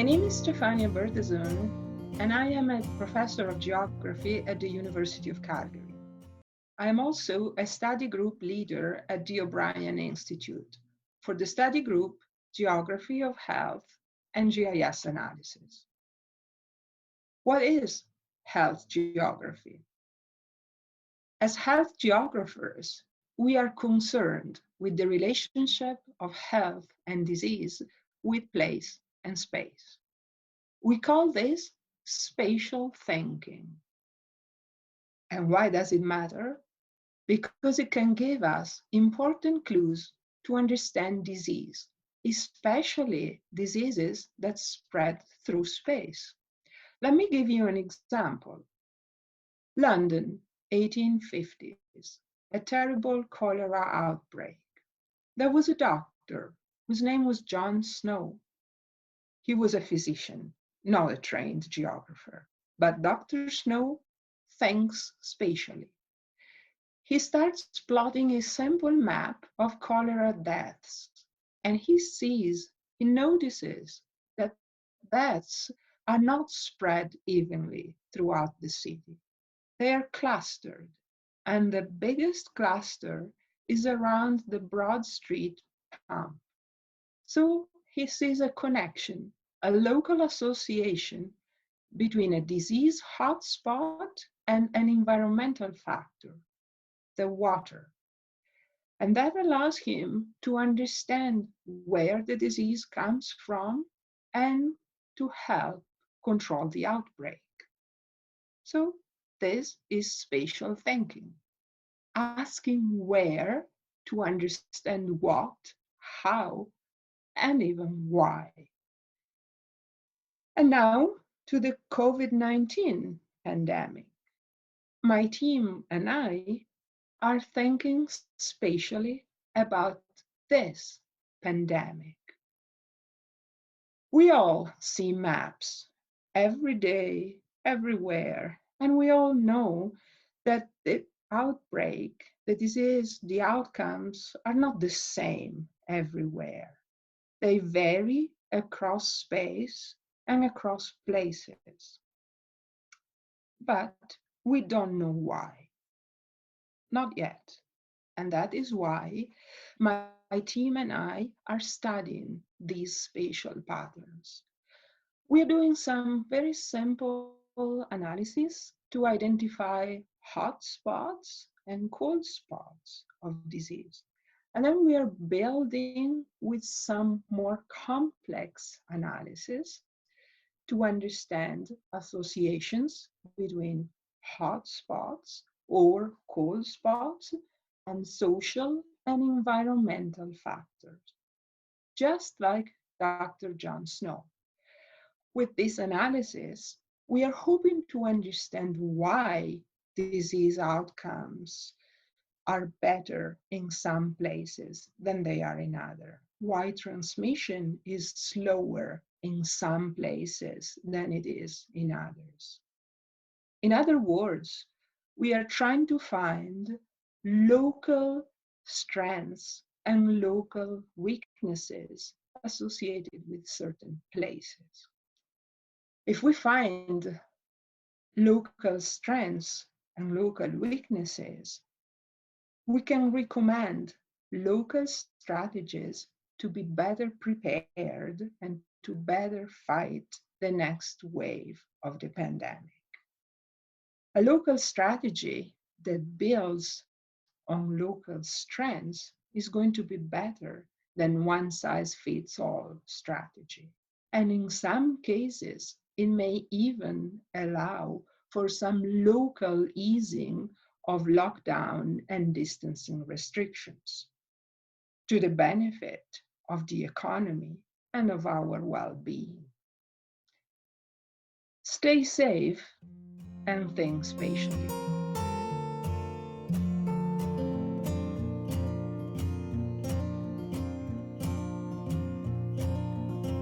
name is Stefania Bertazzon, and I am a professor of geography at the University of Calgary. I am also a study group leader at the O'Brien Institute for the study group Geography of Health and GIS Analysis. What is health geography? As health geographers, we are concerned with the relationship of health and disease with place and space. We call this spatial thinking. And why does it matter? Because it can give us important clues to understand disease, especially diseases that spread through space. Let me give you an example. London, 1850s, a terrible cholera outbreak. There was a doctor whose name was John Snow. He was a physician, not a trained geographer, but Dr. Snow thinks spatially. He starts plotting a simple map of cholera deaths, and he notices that deaths are not spread evenly throughout the city. They are clustered, and the biggest cluster is around the Broad Street pump. So he sees a connection, a local association between a disease hotspot and an environmental factor, the water. And that allows him to understand where the disease comes from and to help control the outbreak. So this is spatial thinking, asking where to understand what, how, and even why. And now to the COVID-19 pandemic. My team and I are thinking spatially about this pandemic. We all see maps every day, everywhere, and we all know that the outbreak, the disease, the outcomes are not the same everywhere. They vary across space and across places. But we don't know why. Not yet. And that is why my team and I are studying these spatial patterns. We are doing some very simple analysis to identify hot spots and cold spots of disease. And then we are building with some more complex analysis to understand associations between hot spots or cold spots and social and environmental factors, just like Dr. John Snow. With this analysis, we are hoping to understand why disease outcomes are better in some places than they are in others, why transmission is slower in some places than it is in others. In other words, we are trying to find local strengths and local weaknesses associated with certain places. If we find local strengths and local weaknesses, we can recommend local strategies to be better prepared and to better fight the next wave of the pandemic. A local strategy that builds on local strengths is going to be better than one-size-fits-all strategy. And in some cases, it may even allow for some local easing of lockdown and distancing restrictions to the benefit of the economy and of our well-being. Stay safe and think spatially.